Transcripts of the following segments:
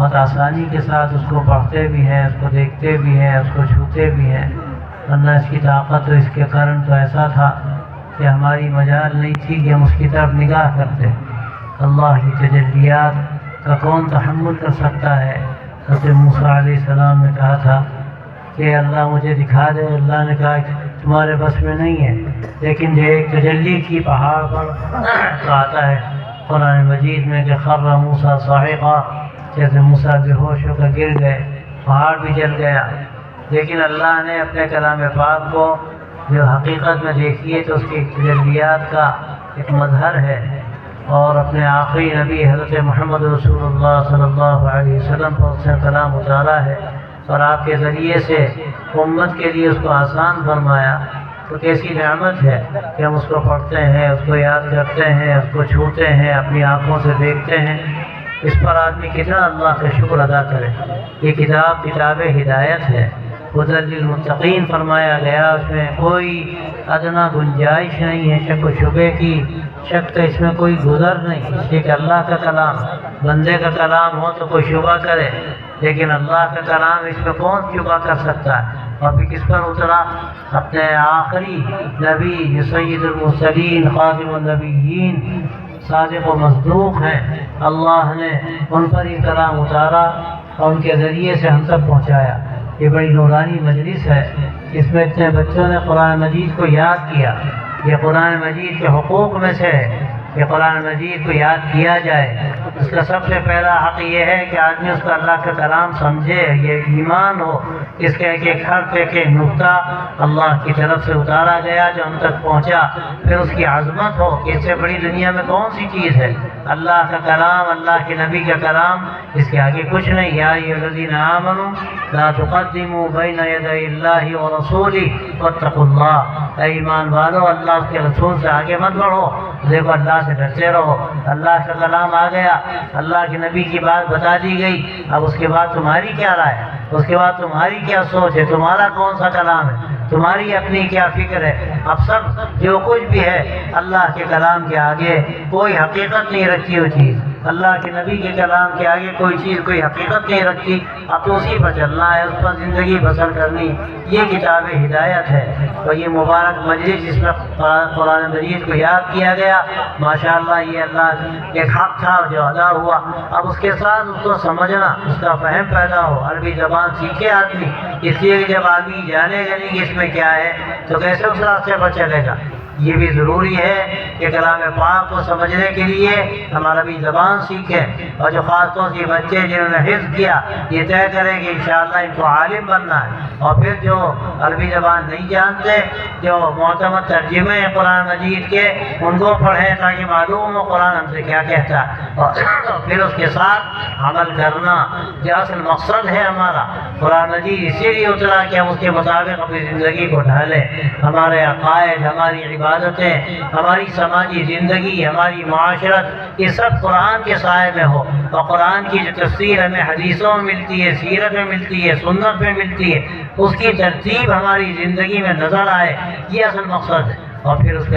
بہت آسانی کے ساتھ اس کو پڑھتے بھی ہیں، اس کو دیکھتے بھی ہیں، اس کو چھوتے بھی ہیں، ورنہ اس کی طاقت اور اس کے کرن تو ایسا تھا کہ ہماری مجال نہیں تھی کہ ہم اس کی طرف نگاہ کرتے۔ اللہ کی تجلیات کا کون تحمل کر سکتا ہے؟ حضرت موسیٰ علیہ السلام نے کہا تھا کہ اللہ مجھے دکھا دے، اللہ نے کہا کہ تمہارے بس میں نہیں ہے، لیکن جو ایک تجلی کی پہاڑ پر تو آتا ہے قرآن مجید میں کہ خر موسیٰ صاعقا، جیسے موسیٰ بے ہوش ہو کر گر گئے، پہاڑ بھی جل گیا۔ لیکن اللہ نے اپنے کلام پاک کو جو حقیقت میں دیکھیے تو اس کی تجلیات کا ایک مظہر ہے، اور اپنے آخری نبی حضرت محمد رسول اللہ صلی اللہ علیہ وسلم پر اس نے کلام اتارا ہے، اور آپ کے ذریعے سے امت کے لیے اس کو آسان فرمایا۔ تو کیسی نعمت ہے کہ ہم اس کو پڑھتے ہیں، اس کو یاد کرتے ہیں، اس کو چھوتے ہیں، اپنی آنکھوں سے دیکھتے ہیں۔ اس پر آدمی کتنا اللہ کا شکر ادا کرے۔ یہ کتاب ہدایت ہے، ہدی للمتقین فرمایا گیا، اس میں کوئی ادنا گنجائش نہیں ہے شک و شبے کی، شک کا اس میں کوئی گزر نہیں، اس لیے کہ اللہ کا کلام، بندے کا کلام ہو تو کوئی شبہ کرے، لیکن اللہ کا کلام اس میں کون شبہ کر سکتا ہے؟ اور پھر کس پر اترا؟ اپنے آخری نبی جو سید المرسلین خاتم النبیین صادق و مصدوق ہیں، اللہ نے ان پر ہی کلام اتارا اور ان کے ذریعے سے ہم تک پہنچایا۔ یہ بڑی نورانی مجلس ہے، اس میں اتنے بچوں نے قرآن مجید کو یاد کیا۔ یہ قرآن مجید کے حقوق میں سے ہے کہ قرآن مجید کو یاد کیا جائے۔ اس کا سب سے پہلا حق یہ ہے کہ آدمی اس کو اللہ کا کلام سمجھے، یہ ایمان ہو، اس کا ایک ایک حرف، ایک ایک نقطہ اللہ کی طرف سے اتارا گیا جو ہم تک پہنچا۔ پھر اس کی عظمت ہو کہ اس سے بڑی دنیا میں کون سی چیز ہے؟ اللہ کا کلام، اللہ کے نبی کا کلام، اس کے آگے کچھ نہیں۔ یا ایھا الذین آمنوا لا تقدموا بین یدی اللہ ورسولہ واتقوا اللہ، اے ایمان والو اللہ اس کے رسول سے آگے مت بڑھو، دیکھو اللہ سے ڈرتے رہو۔ اللہ کا کلام آ گیا، اللہ کے نبی کی بات بتا دی گئی، اب اس کے بعد تمہاری کیا رائے ہے؟ اس کے بعد تمہاری کیا سوچ ہے؟ تمہارا کون سا کلام ہے؟ تمہاری اپنی کیا فکر ہے؟ اب سب جو کچھ بھی ہے اللہ کے کلام کے آگے کوئی حقیقت نہیں رکھتی وہ چیز، اللہ کے نبی کے کلام کے آگے کوئی چیز کوئی حقیقت نہیں رکھتی۔ اب تو اسی پر چلنا ہے، اس پر زندگی بسر کرنی۔ یہ کتاب ہدایت ہے، اور یہ مبارک مجلس جس میں قرآن مجید کو یاد کیا گیا، ماشاءاللہ یہ اللہ ایک حق تھا جو ادا ہوا۔ اب اس کے ساتھ اس کو سمجھنا، اس کا فہم پیدا ہو، عربی زبان سیکھے آدمی، اس لیے کہ جب آدمی جانے گا نہیں کہ اس میں کیا ہے تو کیسے اس راستے پر چلے گا۔ یہ بھی ضروری ہے کہ کلام پاک کو سمجھنے کے لیے ہم عربی زبان سیکھیں، اور جو خاص طور سے بچے جنہوں نے حفظ کیا یہ طے کریں کہ انشاءاللہ ان کو عالم بننا ہے، اور پھر جو عربی زبان نہیں جانتے، جو معتمد ترجمے ہیں قرآن مجید کے ان کو پڑھیں تاکہ معلوم ہو قرآن ہم سے کیا کہتا ہے، اور پھر اس کے ساتھ عمل کرنا جو اصل مقصد ہے ہمارا۔ قرآن مجید اسی لیے اترا کہ ہم اس کے مطابق اپنی زندگی کو ڈھالیں، ہمارے عقائد، ہماری عبادتیں، ہماری سماجی زندگی، ہماری معاشرت، یہ سب قرآن کے سائے میں ہو، اور قرآن کی جو تفسیر ہمیں حدیثوں میں ملتی ہے، سیرت میں ملتی ہے، سنت میں ملتی ہے، اس کی ترتیب ہماری زندگی میں نظر آئے، یہ اصل مقصد ہے۔ اور پھر اس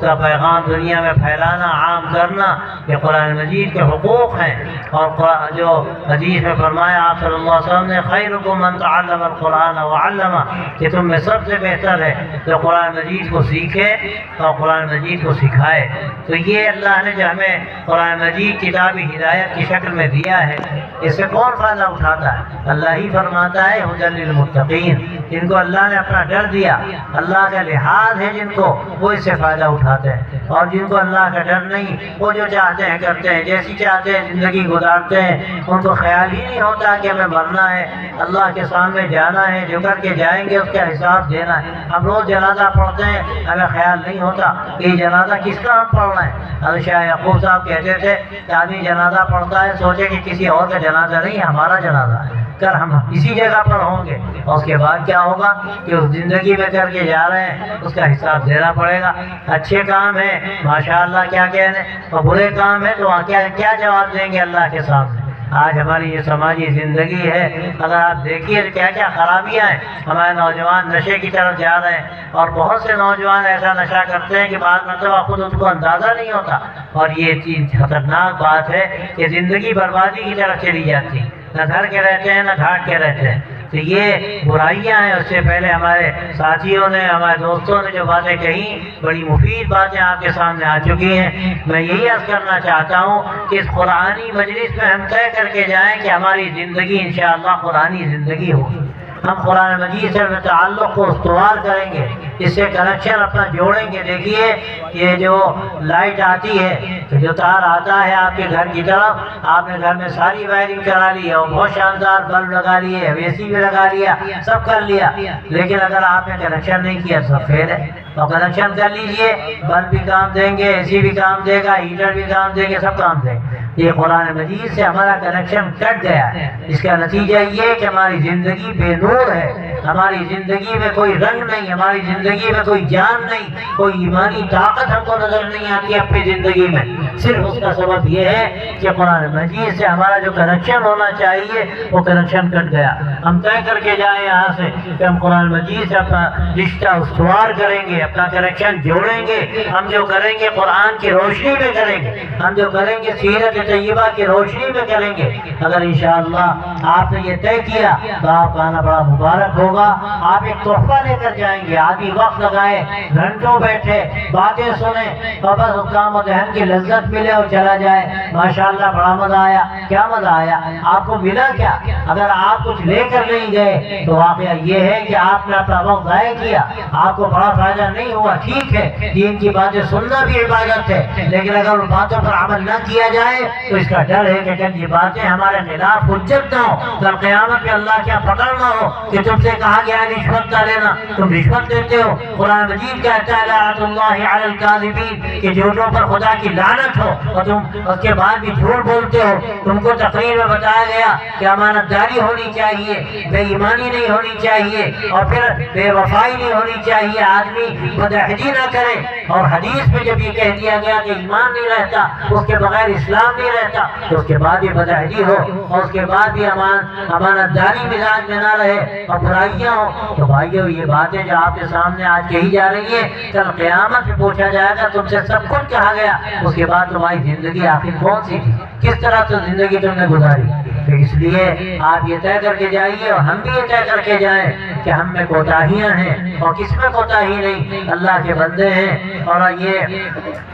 کا پیغام دنیا میں پھیلانا، عام کرنا، یہ قرآن مجید کے حقوق ہیں۔ اور جو حدیث میں فرمایا آپ صلی اللہ علیہ وسلم نے خیرکم من تعلم القرآن وعلمہ، کہ تم میں سب سے بہتر ہے جو قرآن مجید کو سیکھے اور قرآن مجید کو سکھائے۔ تو یہ اللہ نے جو ہمیں قرآن مجید کتاب ہدایت کی شکل میں دیا ہے، اس سے کون فائدہ اٹھاتا ہے؟ اللہ ہی فرماتا ہے ھدی للمتقین، جن کو اللہ نے اپنا ڈر دیا، اللہ کا لحاظ ہے جن کو، وہ اس سے فائدہ اٹھاتے ہیں، اور جن کو اللہ کا ڈر نہیں وہ جو چاہتے ہیں کرتے ہیں، جیسی چاہتے ہیں زندگی گزارتے ہیں، ان کو خیال ہی نہیں ہوتا کہ ہمیں مرنا ہے، اللہ کے سامنے جانا ہے، جو کر کے جائیں گے اس کا حساب دینا ہے۔ ہم روز جنازہ پڑھتے ہیں، ہمیں خیال نہیں ہوتا کہ یہ جنازہ کس کا ہم پڑھنا ہے۔ حضرت شاہ یعقوب صاحب کہتے تھے کہ آدمی جنازہ پڑھتا ہے سوچے کہ کسی اور کا جنازہ نہیں، ہمارا جنازہ ہے، کر ہم اسی جگہ پر ہوں گے، اور اس کے بعد کیا ہوگا کہ اس زندگی میں کر کے جا رہے ہیں اس کا حساب دینا پڑے گا۔ اچھے کام ہیں ماشاءاللہ کیا کہنے، اور برے کام ہے تو کیا جواب دیں گے اللہ کے سامنے۔ آج ہماری یہ سماجی زندگی ہے، اگر آپ دیکھیے کیا کیا خرابیاں ہیں. ہمارے نوجوان نشے کی طرف جا رہے ہیں، اور بہت سے نوجوان ایسا نشہ کرتے ہیں کہ بعض مرتبہ خود ان کو اندازہ نہیں ہوتا. اور یہ چیز خطرناک بات ہے کہ زندگی بربادی کی طرف چلی جاتی، نہ گھر کے رہتے ہیں نہ گھاٹ کے رہتے ہیں. تو یہ برائیاں ہیں. اس سے پہلے ہمارے ساتھیوں نے، ہمارے دوستوں نے جو باتیں کہیں، بڑی مفید باتیں آپ کے سامنے آ چکی ہیں. میں یہی عرض کرنا چاہتا ہوں کہ اس قرآنی مجلس میں ہم طے کر کے جائیں کہ ہماری زندگی انشاءاللہ قرآنی زندگی ہوگی. ہم قرآن مجید سے تعلق کو استوار کریں گے، اس سے کنیکشن اپنا جوڑیں گے. دیکھیے یہ جو لائٹ آتی ہے، جو تار آتا ہے آپ کے گھر کی طرف، آپ نے گھر میں ساری وائرنگ کرا لی ہے اور بہت شاندار بلب لگا لیے، اے سی بھی لگا لیا، سب کر لیا، لیکن اگر آپ نے کنیکشن نہیں کیا تو فیل ہے. اور کنیکشن کر لیجئے، بلب بھی کام دیں گے، اے سی بھی کام دے گا، ہیٹر بھی کام دے گے، سب کام دیں گے. یہ قرآن مجید سے ہمارا کنیکشن کٹ گیا ہے. اس کا نتیجہ یہ ہے کہ ہماری زندگی بے نور ہے، ہماری زندگی میں کوئی رنگ نہیں، ہماری زندگی میں کوئی جان نہیں، کوئی ایمانی طاقت ہم کو نظر نہیں آتی اپنی زندگی میں. صرف اس کا سبب یہ ہے کہ قرآن مجید سے ہمارا جو کنیکشن ہونا چاہیے وہ کنیکشن کٹ گیا. ہم طے کر کے جائیں یہاں سے کہ ہم قرآن مجید سے اپنا رشتہ استوار کریں گے، اپنا کنیکشن جوڑیں گے. ہم جو کریں گے قرآن کی روشنی میں کریں گے، ہم جو کریں گے سیرت طیبہ کی روشنی میں کریں گے. اگر انشاءاللہ آپ نے یہ طے کیا تو آپ کا آنا بڑا مبارک ہوگا. آپ ایک تحفہ لے کر جائیں گے، آدھی وقت لگائے، گھنٹوں بیٹھے، باتیں سنیں، اور بس کام و دہن کی لذت ملے اور چلا جائے. ماشاءاللہ بڑا مزہ آیا. کیا مزہ آیا؟ آپ کو ملا کیا؟ اگر آپ کچھ لے کر نہیں گئے تو واقعہ یہ ہے کہ آپ نے اپنا وقت ضائع کیا، آپ کو بڑا فائدہ نہیں ہوا. ٹھیک ہے، دین کی باتیں سننا بھی عبادت ہے، لیکن اگر ان باتوں پر عمل نہ کیا جائے تو اس کا ڈر ہے کہ کل یہ باتیں ہمارے خلاف حجت نہ ہو، کل قیامت میں اللہ کیا پکڑ نہ ہو کہ تم سے کہا گیا ہے رشوت نہ لینا، تم رشوت دیتے ہو. قرآن مجید کہتا ہے لعنت اللہ علی الکاذبین، کہ جھوٹوں پر خدا کی لعنت ہو، اور تم اس کے بعد بھی جھوٹ بولتے ہو. تم کو تقریر میں بتایا گیا کہ امانت داری ہونی چاہیے، بے ایمانی نہیں ہونی چاہیے، اور پھر بے وفائی نہیں ہونی چاہیے، آدمی بدعہدی نہ کرے. اور حدیث میں جب یہ کہہ دیا گیا کہ ایمان نہیں رہتا، اس کے بغیر اسلام نہیں رہتا، تو اس کے بعد بھی بدعہدی ہو، اور اس کے بعد بھی امانت داری مزاج میں نہ رہے اور برائیاں ہو، تو بھائیو یہ باتیں جو آپ کے سامنے آج کہی جا رہی ہیں، کل قیامت میں پوچھا جائے گا تم سے سب کچھ کہا گیا، اس کے بعد تمہاری زندگی آخر کون سی تھی، کس طرح سے زندگی تم نے گزاری. تو اس لیے آپ یہ طے کر کے جائیے، اور ہم بھی یہ طے کر کے جائیں کہ ہم میں کوتاہیاں ہیں، اور کس میں کوتاہی نہیں، اللہ کے بندے ہیں. اور یہ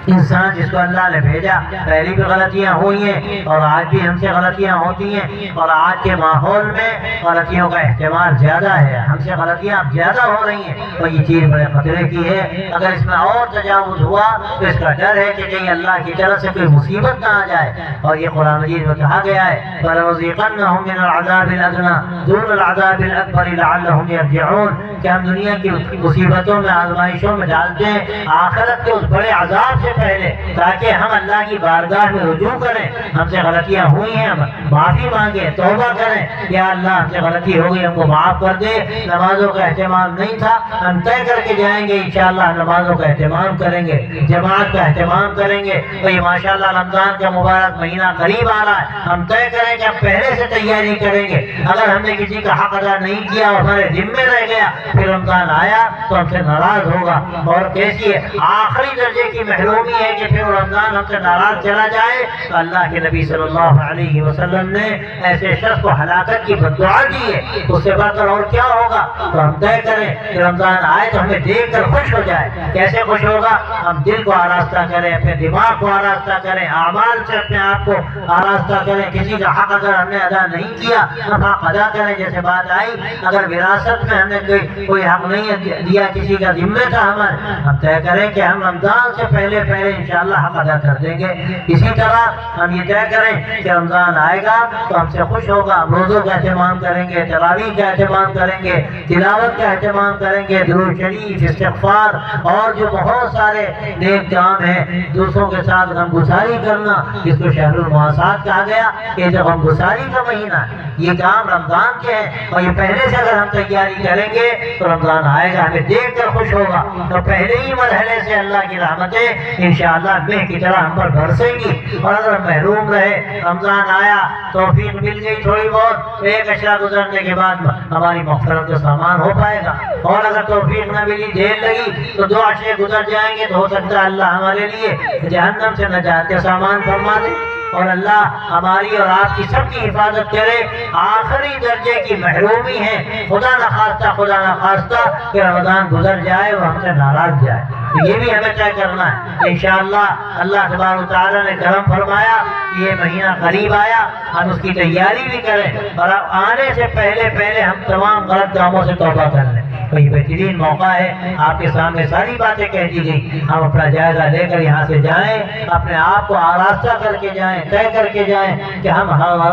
انسان جس کو اللہ نے بھیجا، پہلی بھی غلطیاں ہوئی ہیں اور آج بھی ہم سے غلطیاں ہوتی ہیں، اور آج کے ماحول میں غلطیوں کا احتمال زیادہ ہے، ہم سے غلطیاں اب زیادہ ہو رہی ہیں، اور یہ چیز بڑے خطرے کی ہے. اگر اس میں اور تجاوز ہوا تو اس کا ڈر ہے کہ کہیں اللہ کی طرف سے کوئی مصیبت نہ آ جائے. اور یہ قرآن مجید میں کہا گیا ہے وَلَنُذِيقَنَّهُم مِّنَ الْعَذَابِ الْأَدْنَىٰ دُونَ الْعَذَابِ الْأَكْبَرِ لَعَلَّهُمْ يَرْجِعُونَ، کہ ہم دنیا کی مصیبتوں میں، آزمائشوں میں ڈالتے ہیں آخرت کے اس بڑے عذاب سے پہلے، تاکہ ہم اللہ کی بارگاہ میں رجوع کریں. ہم سے غلطیاں ہوئی ہیں، معافی مانگیں، توبہ کریں، یا اللہ ہم سے غلطی ہو گئی، ہم کو معاف کر دے. نمازوں کا اہتمام نہیں تھا، ہم طے کر کے جائیں گے انشاءاللہ نمازوں کا اہتمام کریں گے، جماعت کا اہتمام کریں گے. تو یہ ماشاءاللہ رمضان کا مبارک مہینہ قریب آ رہا ہے، ہم طے کریں کہ ہم پہلے سے تیاری کریں گے. اگر ہم نے کسی کا حق ادا نہیں کیا اور ہمارے ذمے رہ گیا، پھر رمضان آیا تو ہم سے ناراض ہوگا. اور کیسی آخری درجے کی محرومی ہے کہ پھر رمضان ہم سے ناراض چلا جائے. تو اللہ کے نبی صلی اللہ علیہ وسلم نے ایسے شخص کو ہلاکت کی بد دعا دی ہے، اس سے بڑھ کر اور کیا ہوگا. تو ہم طے کریں کہ رمضان آئے تو ہمیں دیکھ کر خوش ہو جائے. کیسے خوش ہوگا؟ ہم دل کو آراستہ کریں، اپنے دماغ کو آراستہ کریں، اعمال سے اپنے آپ کو آراستہ کریں. کسی کا حق اگر ہم نے ادا نہیں کیا ہم حق ادا کریں. جیسے بات آئی اگر وراثت میں ہم نے کوئی حق نہیں دیا، کسی کا ذمہ تھا ہمارے، ہم طے کریں کہ ہم رمضان سے پہلے انشاءاللہ حق ادا کر دیں گے. اسی طرح ہم یہ طے کریں کہ رمضان آئے گا تو ہم سے خوش ہوگا، ہم روزوں کا اہتمام کریں گے، تراویح کا اہتمام کریں گے، تلاوت کا اہتمام کریں گے، درود شریف، استغفار، اور جو بہت سارے نیک کام ہیں. دوسروں کے ساتھ غمگساری کرنا، جس کو شہر المواسات کہا گیا، کہ جو غمگساری کا مہینہ ہے، یہ کام رمضان کے ہیں، اور یہ پہلے سے اگر ہم تیار تیاری کریں گے تو رمضان آئے گا ہمیں دیکھ کر خوش ہوگا، تو پہلے ہی مرحلے سے اللہ کی رحمتیں انشاءاللہ مہ کی طرح ہم پر برسیں گی۔ اور اگر محروم رہے، رمضان آیا، توفیق مل گئی تھوڑی بہت، تو ایک عشرہ گزرنے کے بعد ہماری مغفرت کا سامان ہو پائے گا، اور اگر توفیق نہ ملی، دیر لگی، تو 2 عشرے گزر جائیں گے، تو ہو سکتا ہے اللہ ہمارے لیے جہنم سے نجات کا سامان فرما دے، اور اللہ ہماری اور آپ کی سب کی حفاظت کرے۔ آخری درجے کی محرومی ہے، خدا نہ خواستہ کہ رمضان گزر جائے اور ہم سے ناراض جائے، تو یہ بھی ہمیں طے کرنا ہے۔ انشاءاللہ اللہ تبارک و تعالیٰ نے کرم فرمایا، یہ مہینہ قریب آیا، ہم اس کی تیاری بھی کریں، اور آنے سے پہلے ہم تمام غلط کاموں سے توبہ کر لیں۔ تو یہ بہترین موقع ہے، آپ کے سامنے ساری باتیں کہہ دی گئی، ہم اپنا جائزہ لے کر یہاں سے جائیں، اپنے آپ کو آراستہ کر کے جائیں، طے کر کے جائیں کہ ہم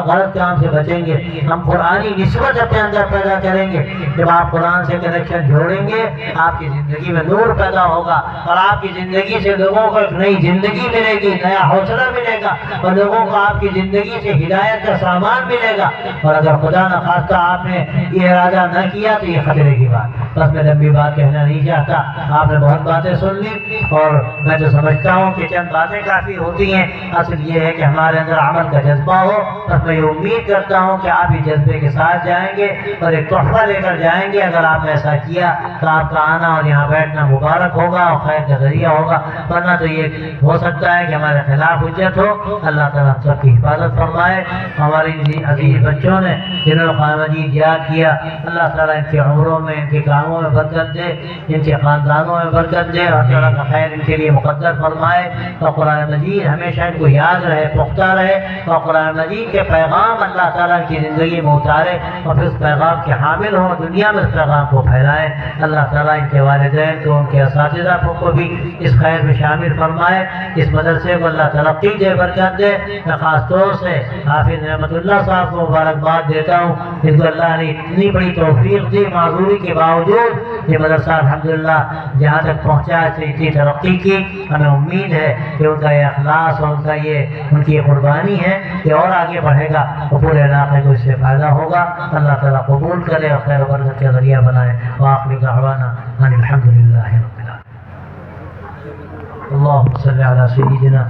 غلط کام سے بچیں گے، ہم قرآنی نسبت اپنے اندر پیدا کریں گے۔ جب آپ قرآن سے کنیکشن جوڑیں گے، آپ کی زندگی میں نور پیدا ہوگا، اور آپ کی زندگی سے لوگوں کو ایک نئی زندگی ملے گی، نیا حوصلہ ملے گا، اور لوگوں کو آپ کی زندگی سے ہدایت کا سامان ملے گا۔ اور اگر خدا نہ خواستہ آپ نے یہ ارادہ نہ کیا تو یہ خطرے کی بات۔ بس میں لمبی بات کہنا نہیں چاہتا، آپ نے بہت باتیں سن لی، اور میں تو سمجھتا ہوں کہ چند باتیں کافی ہوتی ہیں، اصل یہ ہے کہ ہمارے اندر عمل کا جذبہ ہو۔ بس میں یہ امید کرتا ہوں کہ آپ اس جذبے کے ساتھ جائیں گے اور ایک تحفہ لے کر جائیں گے۔ اگر آپ نے ایسا کیا تو آپ کا آنا اور یہاں بیٹھنا مبارک ہوگا اور خیر کا ذریعہ ہوگا، ورنہ تو یہ ہو سکتا ہے کہ ہمارے خلاف حجت ہو۔ اللہ تعالیٰ سب کی حفاظت فرمائے۔ ہماری عزیز بچوں نے جنہوں نے قرآن مجید یاد کیا، اللہ تعالیٰ ان کے عمروں میں، ان کے کاموں میں برکت دے، ان کے خاندانوں میں برکت دے، اور تعالیٰ کا خیر ان کے لیے مقدر فرمائے، اور قرآن مجید ہمیشہ ان کو یاد رہے، پختہ رہے، اور قرآن مجید کے پیغام اللہ تعالیٰ کی زندگی میں اتارے، اور پھر اس پیغام کے حامل ہوں، دنیا میں اس پیغام کو پھیلائے۔ اللہ تعالیٰ ان کے والدین کو، ان کے اساتذہ کو بھی اس خیر میں شامل فرمائے۔ اس مدرسے کو اللہ ترقی دے، برکت دے۔ میں خاص طور سے حافظ نعمت اللہ صاحب کو مبارکباد دیتا ہوں، جن کو اللہ نے اتنی بڑی توفیق دی، معذوری کے باوجود یہ مدرسہ الحمدللہ جہاں تک پہنچا ہے، اتنی ترقی کی۔ ہمیں امید ہے کہ ان کا یہ اخلاص اور ان کی یہ قربانی ہے کہ اور آگے بڑھے گا، اور پورے علاقے کو اس سے فائدہ ہوگا۔ اللہ تعالیٰ قبول کرے اور خیر و برکت کا ذریعہ بنائے۔ وآخر دعوانا ان الحمدللہ رب العالمین۔ اللهم صل على سيدنا